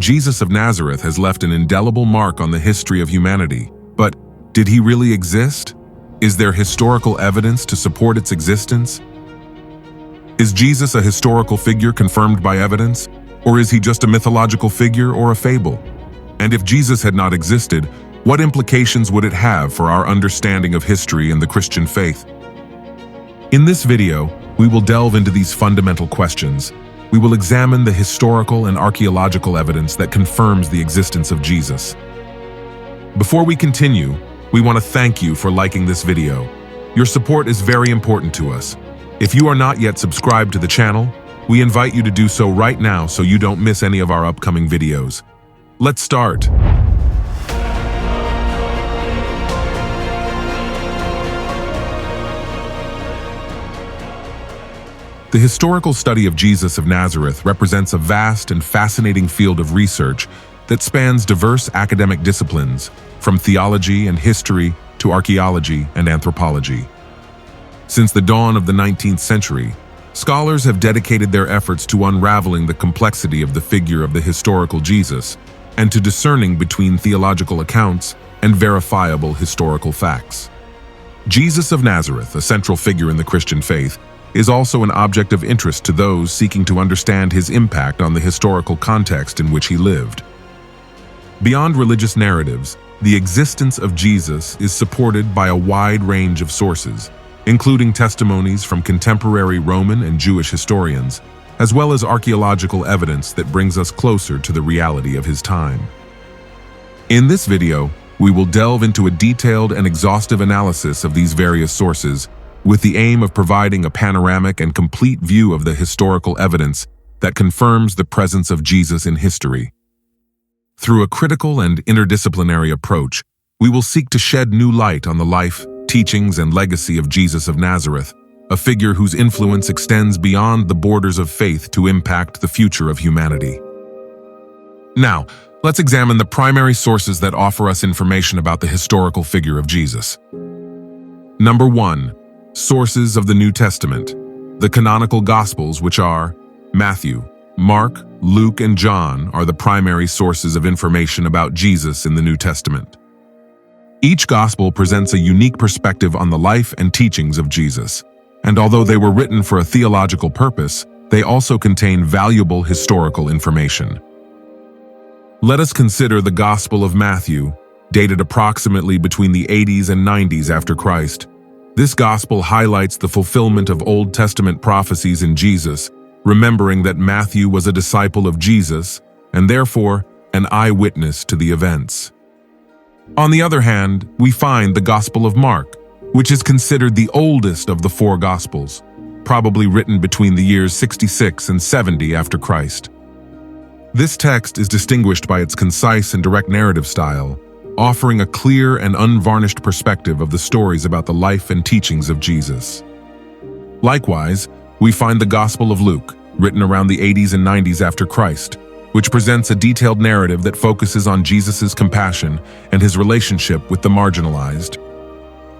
Jesus of Nazareth has left an indelible mark on the history of humanity. But did he really exist? Is there historical evidence to support its existence? Is Jesus a historical figure confirmed by evidence? Or is he just a mythological figure or a fable? And if Jesus had not existed, what implications would it have for our understanding of history and the Christian faith? In this video, we will delve into these fundamental questions. We will examine the historical and archaeological evidence that confirms the existence of Jesus. Before we continue, we want to thank you for liking this video. Your support is very important to us. If you are not yet subscribed to the channel, we invite you to do so right now so you don't miss any of our upcoming videos. Let's start. The historical study of Jesus of Nazareth represents a vast and fascinating field of research that spans diverse academic disciplines, from theology and history to archaeology and anthropology. Since the dawn of the 19th century, scholars have dedicated their efforts to unraveling the complexity of the figure of the historical Jesus and to discerning between theological accounts and verifiable historical facts. Jesus of Nazareth, a central figure in the Christian faith, is also an object of interest to those seeking to understand his impact on the historical context in which he lived. Beyond religious narratives, the existence of Jesus is supported by a wide range of sources, including testimonies from contemporary Roman and Jewish historians, as well as archaeological evidence that brings us closer to the reality of his time. In this video, we will delve into a detailed and exhaustive analysis of these various sources, with the aim of providing a panoramic and complete view of the historical evidence that confirms the presence of Jesus in history. Through a critical and interdisciplinary approach, we will seek to shed new light on the life, teachings, and legacy of Jesus of Nazareth, a figure whose influence extends beyond the borders of faith to impact the future of humanity. Now, let's examine the primary sources that offer us information about the historical figure of Jesus. Number 1. Sources of the New Testament. The canonical Gospels, which are Matthew, Mark, Luke, and John, are the primary sources of information about Jesus in the New Testament. Each Gospel presents a unique perspective on the life and teachings of Jesus, and although they were written for a theological purpose, they also contain valuable historical information. Let us consider the Gospel of Matthew, dated approximately between the 80s and 90s after Christ. This gospel highlights the fulfillment of Old Testament prophecies in Jesus, remembering that Matthew was a disciple of Jesus and therefore an eyewitness to the events. On the other hand, we find the Gospel of Mark, which is considered the oldest of the four Gospels, probably written between the years 66 and 70 after Christ. This text is distinguished by its concise and direct narrative style, offering a clear and unvarnished perspective of the stories about the life and teachings of Jesus. Likewise, we find the Gospel of Luke, written around the 80s and 90s after Christ, which presents a detailed narrative that focuses on Jesus' compassion and his relationship with the marginalized.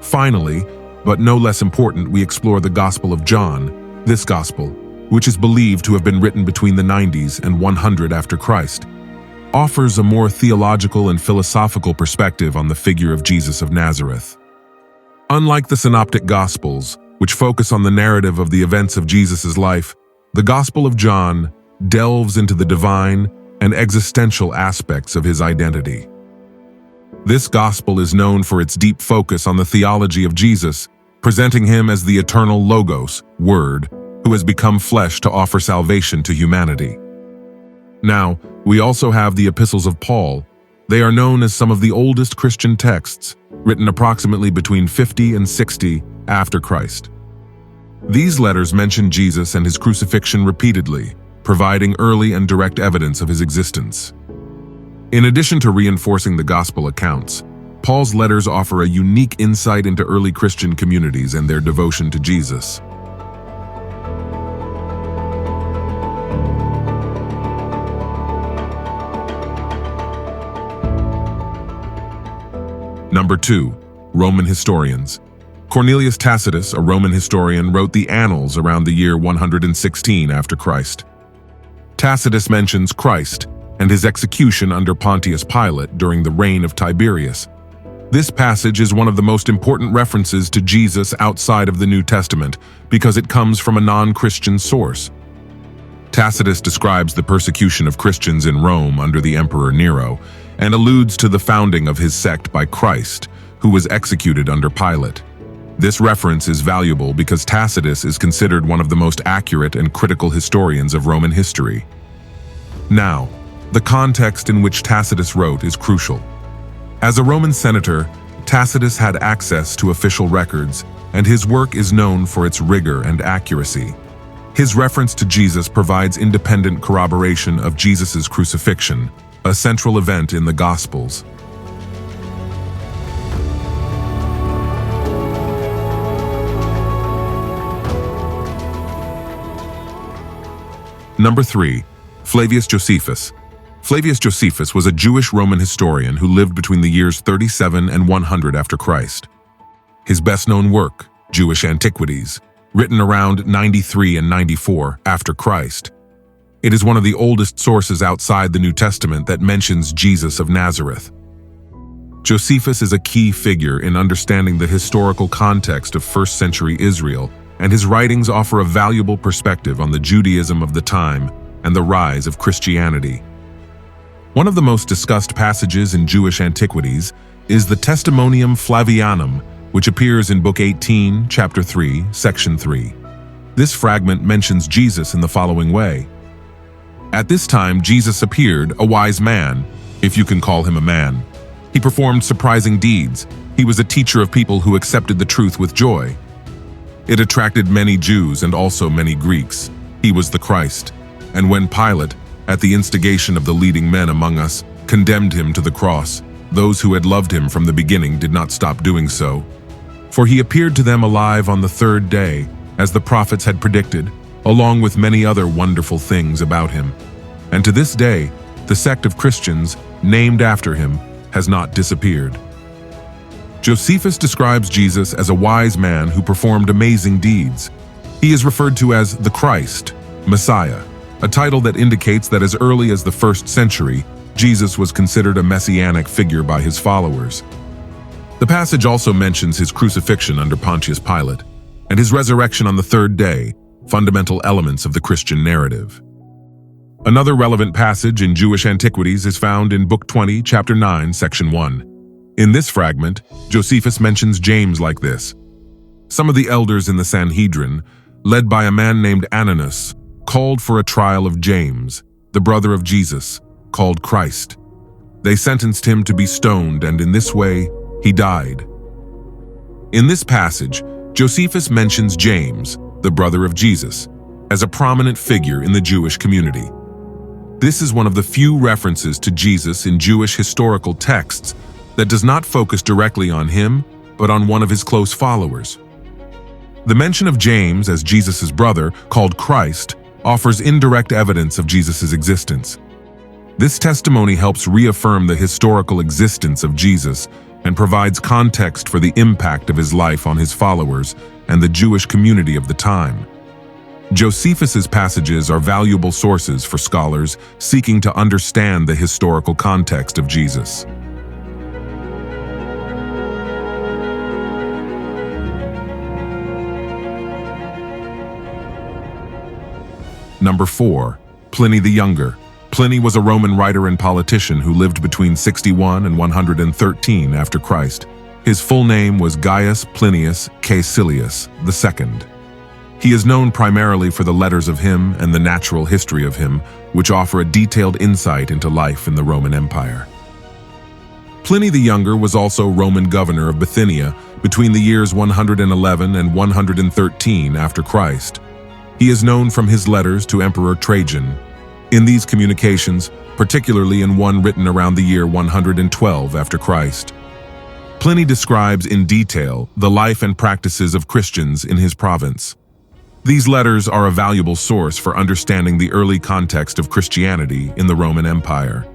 Finally, but no less important, we explore the Gospel of John. This Gospel, which is believed to have been written between the 90s and 100 after Christ, offers a more theological and philosophical perspective on the figure of Jesus of Nazareth. Unlike the Synoptic Gospels, which focus on the narrative of the events of Jesus' life, the Gospel of John delves into the divine and existential aspects of his identity. This Gospel is known for its deep focus on the theology of Jesus, presenting him as the eternal Logos, Word, who has become flesh to offer salvation to humanity. Now, we also have the epistles of Paul. They are known as some of the oldest Christian texts, written approximately between 50 and 60 after Christ. These letters mention Jesus and his crucifixion repeatedly, providing early and direct evidence of his existence. In addition to reinforcing the gospel accounts, Paul's letters offer a unique insight into early Christian communities and their devotion to Jesus. Number 2. Roman historians. Cornelius Tacitus, a Roman historian, wrote the Annals around the year 116 after Christ. Tacitus mentions Christ and his execution under Pontius Pilate during the reign of Tiberius. This passage is one of the most important references to Jesus outside of the New Testament because it comes from a non-Christian source. Tacitus describes the persecution of Christians in Rome under the Emperor Nero and alludes to the founding of his sect by Christ, who was executed under Pilate. This reference is valuable because Tacitus is considered one of the most accurate and critical historians of Roman history. Now, the context in which Tacitus wrote is crucial. As a Roman senator, Tacitus had access to official records, and his work is known for its rigor and accuracy. His reference to Jesus provides independent corroboration of Jesus' crucifixion, a central event in the Gospels. Number 3. Flavius Josephus. Flavius Josephus was a Jewish Roman historian who lived between the years 37 and 100 after Christ. His best-known work, Jewish Antiquities, written around 93 and 94 after Christ. It is one of the oldest sources outside the New Testament that mentions Jesus of Nazareth. Josephus is a key figure in understanding the historical context of first-century Israel, and his writings offer a valuable perspective on the Judaism of the time and the rise of Christianity. One of the most discussed passages in Jewish Antiquities is the Testimonium Flavianum, which appears in Book 18, Chapter 3, Section 3. This fragment mentions Jesus in the following way. At this time, Jesus appeared, a wise man, if you can call him a man. He performed surprising deeds. He was a teacher of people who accepted the truth with joy. It attracted many Jews and also many Greeks. He was the Christ. And when Pilate, at the instigation of the leading men among us, condemned him to the cross, those who had loved him from the beginning did not stop doing so. For he appeared to them alive on the third day, as the prophets had predicted, along with many other wonderful things about him. And to this day, the sect of Christians, named after him, has not disappeared. Josephus describes Jesus as a wise man who performed amazing deeds. He is referred to as the Christ, Messiah, a title that indicates that as early as the 1st century, Jesus was considered a messianic figure by his followers. The passage also mentions his crucifixion under Pontius Pilate and his resurrection on the third day, fundamental elements of the Christian narrative. Another relevant passage in Jewish Antiquities is found in Book 20, Chapter 9, Section 1. In this fragment, Josephus mentions James like this. Some of the elders in the Sanhedrin, led by a man named Ananus, called for a trial of James, the brother of Jesus, called Christ. They sentenced him to be stoned, and in this way, he died. In this passage, Josephus mentions James, the brother of Jesus, as a prominent figure in the Jewish community. This is one of the few references to Jesus in Jewish historical texts that does not focus directly on him, but on one of his close followers. The mention of James as Jesus' brother, called Christ, offers indirect evidence of Jesus' existence. This testimony helps reaffirm the historical existence of Jesus and provides context for the impact of his life on his followers and the Jewish community of the time. Josephus's passages are valuable sources for scholars seeking to understand the historical context of Jesus. Number 4. Pliny the Younger. Pliny was a Roman writer and politician who lived between 61 and 113 after Christ. His full name was Gaius Plinius Caecilius II. He is known primarily for the letters of him and the natural history of him, which offer a detailed insight into life in the Roman Empire. Pliny the Younger was also Roman governor of Bithynia between the years 111 and 113 after Christ. He is known from his letters to Emperor Trajan. In these communications, particularly in one written around the year 112 after Christ, Pliny describes in detail the life and practices of Christians in his province. These letters are a valuable source for understanding the early context of Christianity in the Roman Empire.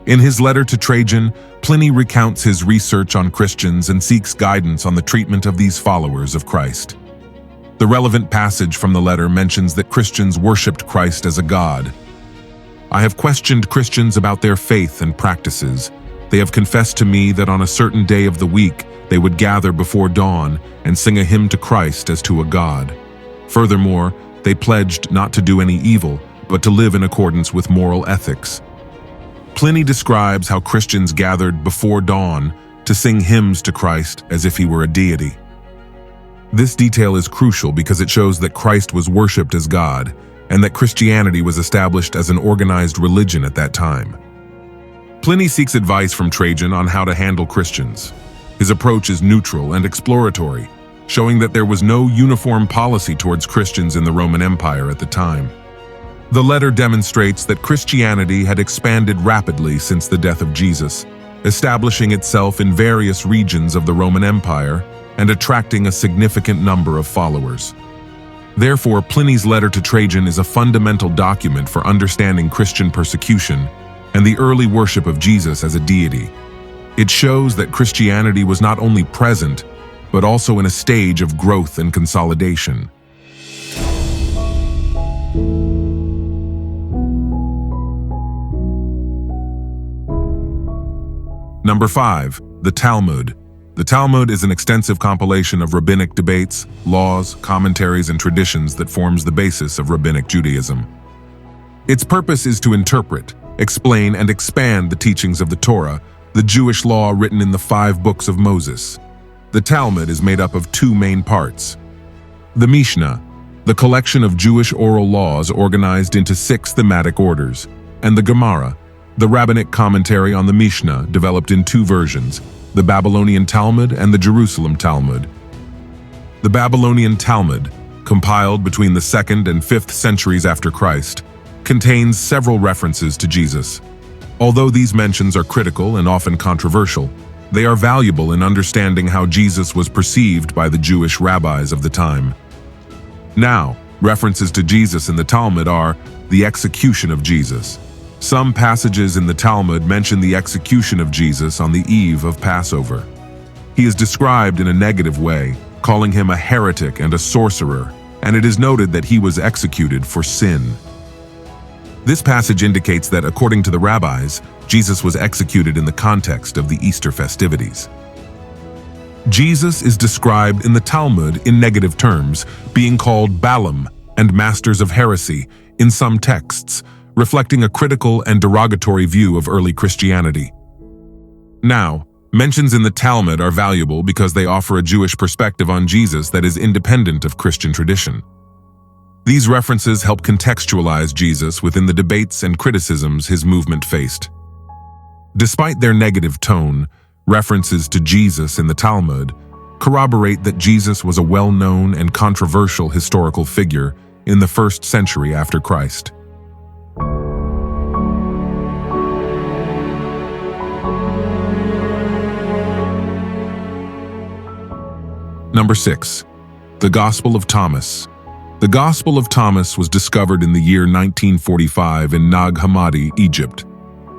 In his letter to Trajan, Pliny recounts his research on Christians and seeks guidance on the treatment of these followers of Christ. The relevant passage from the letter mentions that Christians worshipped Christ as a god. I have questioned Christians about their faith and practices. They have confessed to me that on a certain day of the week, they would gather before dawn and sing a hymn to Christ as to a god. Furthermore, they pledged not to do any evil, but to live in accordance with moral ethics. Pliny describes how Christians gathered before dawn to sing hymns to Christ as if he were a deity. This detail is crucial because it shows that Christ was worshipped as God and that Christianity was established as an organized religion at that time. Pliny seeks advice from Trajan on how to handle Christians. His approach is neutral and exploratory, showing that there was no uniform policy towards Christians in the Roman Empire at the time. The letter demonstrates that Christianity had expanded rapidly since the death of Jesus, establishing itself in various regions of the Roman Empire and attracting a significant number of followers. Therefore, Pliny's letter to Trajan is a fundamental document for understanding Christian persecution and the early worship of Jesus as a deity. It shows that Christianity was not only present, but also in a stage of growth and consolidation. Number 5. The Talmud. The Talmud is an extensive compilation of rabbinic debates, laws, commentaries, and traditions that forms the basis of rabbinic Judaism. Its purpose is to interpret, explain, and expand the teachings of the Torah, the Jewish law written in the 5 books of Moses. The Talmud is made up of 2 main parts. The Mishnah, the collection of Jewish oral laws organized into 6 thematic orders, and the Gemara, the rabbinic commentary on the Mishnah developed in 2 versions, the Babylonian Talmud and the Jerusalem Talmud. The Babylonian Talmud, compiled between the 2nd and 5th centuries after Christ, contains several references to Jesus. Although these mentions are critical and often controversial, they are valuable in understanding how Jesus was perceived by the Jewish rabbis of the time. Now, references to Jesus in the Talmud are the execution of Jesus. Some passages in the Talmud mention the execution of Jesus on the eve of Passover. He is described in a negative way, calling him a heretic and a sorcerer, and it is noted that he was executed for sin. This passage indicates that, according to the rabbis, Jesus was executed in the context of the Easter festivities. Jesus is described in the Talmud in negative terms, being called Balaam and masters of heresy in some texts, reflecting a critical and derogatory view of early Christianity. Now, mentions in the Talmud are valuable because they offer a Jewish perspective on Jesus that is independent of Christian tradition. These references help contextualize Jesus within the debates and criticisms his movement faced. Despite their negative tone, references to Jesus in the Talmud corroborate that Jesus was a well-known and controversial historical figure in the 1st century after Christ. Number 6. The Gospel of Thomas. The Gospel of Thomas was discovered in the year 1945 in Nag Hammadi, Egypt.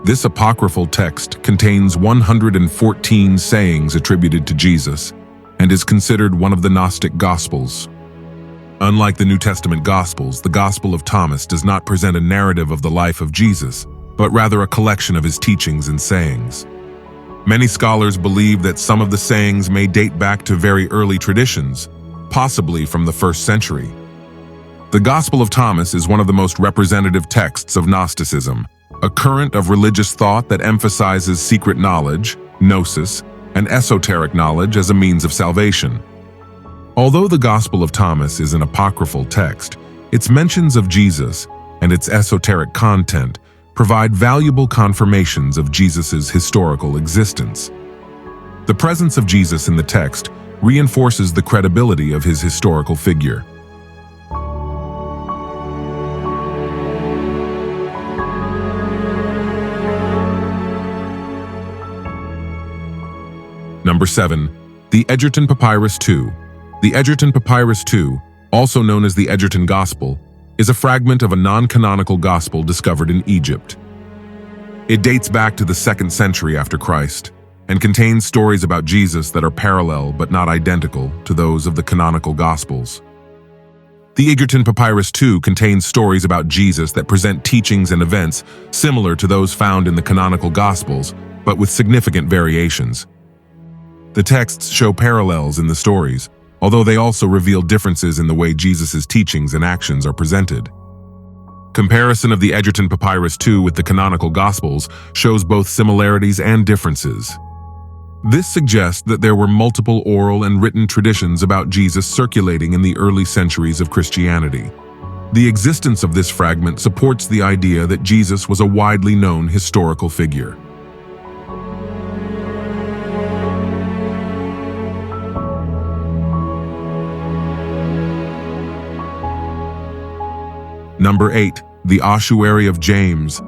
This apocryphal text contains 114 sayings attributed to Jesus and is considered one of the Gnostic Gospels. Unlike the New Testament Gospels, the Gospel of Thomas does not present a narrative of the life of Jesus, but rather a collection of his teachings and sayings. Many scholars believe that some of the sayings may date back to very early traditions, possibly from the 1st century. The Gospel of Thomas is one of the most representative texts of Gnosticism, a current of religious thought that emphasizes secret knowledge, gnosis, and esoteric knowledge as a means of salvation. Although the Gospel of Thomas is an apocryphal text, its mentions of Jesus and its esoteric content provide valuable confirmations of Jesus' historical existence. The presence of Jesus in the text reinforces the credibility of his historical figure. Number 7. The Egerton Papyrus II. The Egerton Papyrus II, also known as the Egerton Gospel, is a fragment of a non-canonical gospel discovered in Egypt. It dates back to the 2nd century after Christ and contains stories about Jesus that are parallel but not identical to those of the canonical Gospels. The Edan Papyrus II contains stories about Jesus that present teachings and events similar to those found in the canonical Gospels, but with significant variations. The texts show parallels in the stories, although they also reveal differences in the way Jesus' teachings and actions are presented. Comparison of the Edan Papyrus II with the canonical Gospels shows both similarities and differences. This suggests that there were multiple oral and written traditions about Jesus circulating in the early centuries of Christianity. The existence of this fragment supports the idea that Jesus was a widely known historical figure. Number 8. The Ossuary of James.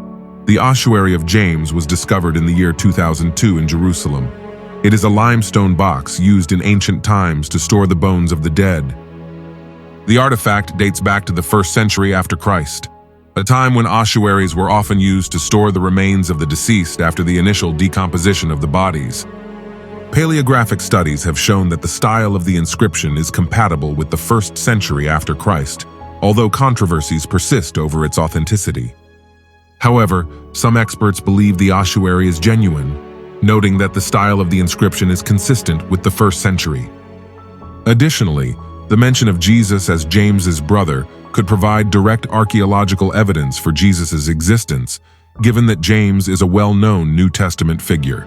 The Ossuary of James was discovered in the year 2002 in Jerusalem. It is a limestone box used in ancient times to store the bones of the dead. The artifact dates back to the 1st century after Christ, a time when ossuaries were often used to store the remains of the deceased after the initial decomposition of the bodies. Paleographic studies have shown that the style of the inscription is compatible with the 1st century after Christ, although controversies persist over its authenticity. However, some experts believe the ossuary is genuine, noting that the style of the inscription is consistent with the 1st century. Additionally, the mention of Jesus as James's brother could provide direct archaeological evidence for Jesus' existence, given that James is a well-known New Testament figure.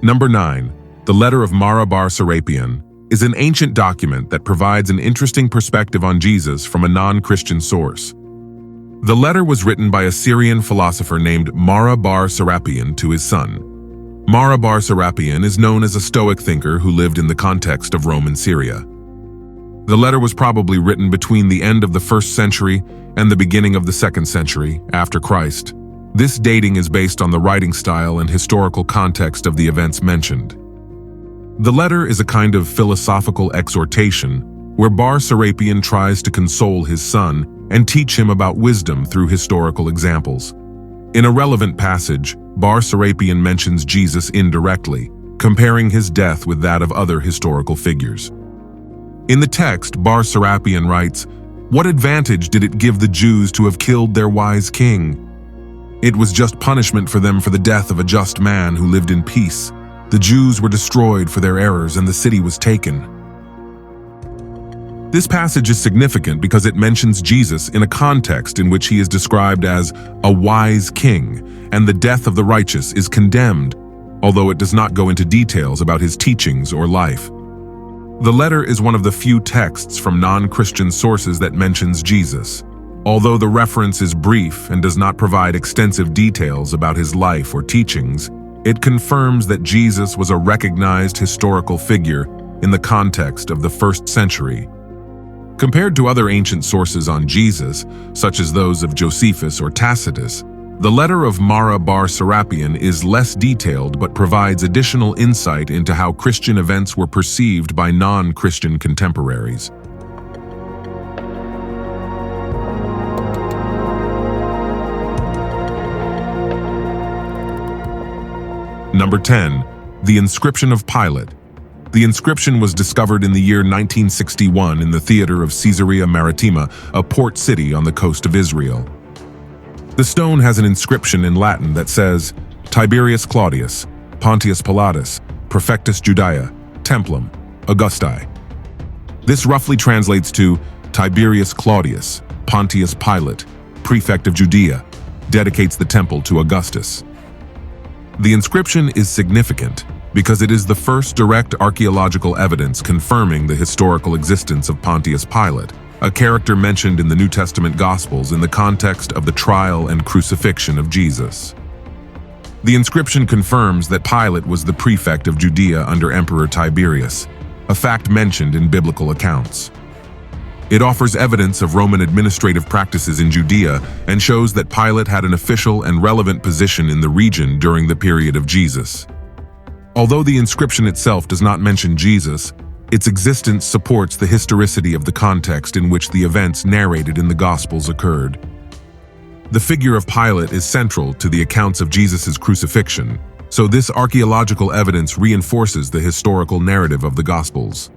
Number 9. The Letter of Marabar Serapian is an ancient document that provides an interesting perspective on Jesus from a non-Christian source. The letter was written by a Syrian philosopher named Marabar Serapian to his son. Marabar Serapian is known as a Stoic thinker who lived in the context of Roman Syria. The letter was probably written between the end of the 1st century and the beginning of the 2nd century after Christ. This dating is based on the writing style and historical context of the events mentioned. The letter is a kind of philosophical exhortation where Bar Serapian tries to console his son and teach him about wisdom through historical examples. In a relevant passage, Bar Serapian mentions Jesus indirectly, comparing his death with that of other historical figures. In the text, Bar Serapian writes, "What advantage did it give the Jews to have killed their wise king? It was just punishment for them for the death of a just man who lived in peace. The Jews were destroyed for their errors and the city was taken." This passage is significant because it mentions Jesus in a context in which he is described as a wise king, and the death of the righteous is condemned, although it does not go into details about his teachings or life. The letter is one of the few texts from non-Christian sources that mentions Jesus. Although the reference is brief and does not provide extensive details about his life or teachings, it confirms that Jesus was a recognized historical figure in the context of the 1st century. Compared to other ancient sources on Jesus, such as those of Josephus or Tacitus, the letter of Marabar Serapian is less detailed but provides additional insight into how Christian events were perceived by non-Christian contemporaries. Number 10. The Inscription of Pilate. The inscription was discovered in the year 1961 in the theater of Caesarea Maritima, a port city on the coast of Israel. The stone has an inscription in Latin that says, Tiberius Claudius, Pontius Pilatus, Prefectus Judaea, Templum, Augusti. This roughly translates to Tiberius Claudius, Pontius Pilate, Prefect of Judea, dedicates the temple to Augustus. The inscription is significant because it is the first direct archaeological evidence confirming the historical existence of Pontius Pilate, a character mentioned in the New Testament Gospels in the context of the trial and crucifixion of Jesus. The inscription confirms that Pilate was the prefect of Judea under Emperor Tiberius, a fact mentioned in biblical accounts. It offers evidence of Roman administrative practices in Judea and shows that Pilate had an official and relevant position in the region during the period of Jesus. Although the inscription itself does not mention Jesus, its existence supports the historicity of the context in which the events narrated in the Gospels occurred. The figure of Pilate is central to the accounts of Jesus' crucifixion, so this archaeological evidence reinforces the historical narrative of the Gospels.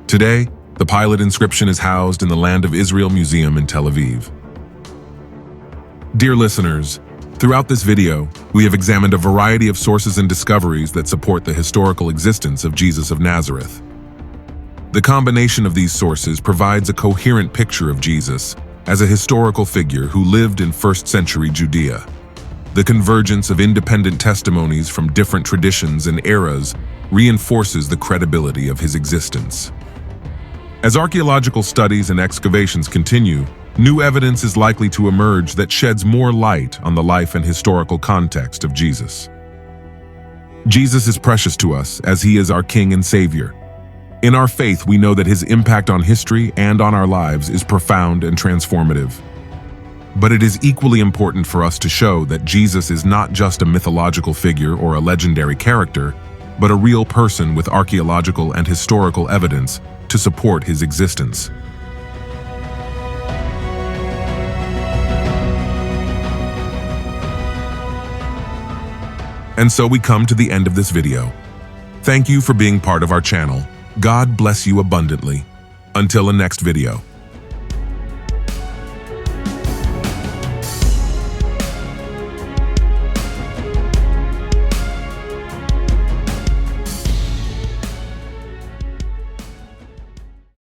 Today, the Pilate inscription is housed in the Land of Israel Museum in Tel Aviv. Dear listeners, throughout this video, we have examined a variety of sources and discoveries that support the historical existence of Jesus of Nazareth. The combination of these sources provides a coherent picture of Jesus as a historical figure who lived in first-century Judea. The convergence of independent testimonies from different traditions and eras reinforces the credibility of his existence. As archaeological studies and excavations continue, new evidence is likely to emerge that sheds more light on the life and historical context of Jesus. Jesus is precious to us as he is our King and Savior. In our faith, we know that his impact on history and on our lives is profound and transformative. But it is equally important for us to show that Jesus is not just a mythological figure or a legendary character, but a real person with archaeological and historical evidence to support his existence. And so we come to the end of this video. Thank you for being part of our channel. God bless you abundantly. Until the next video.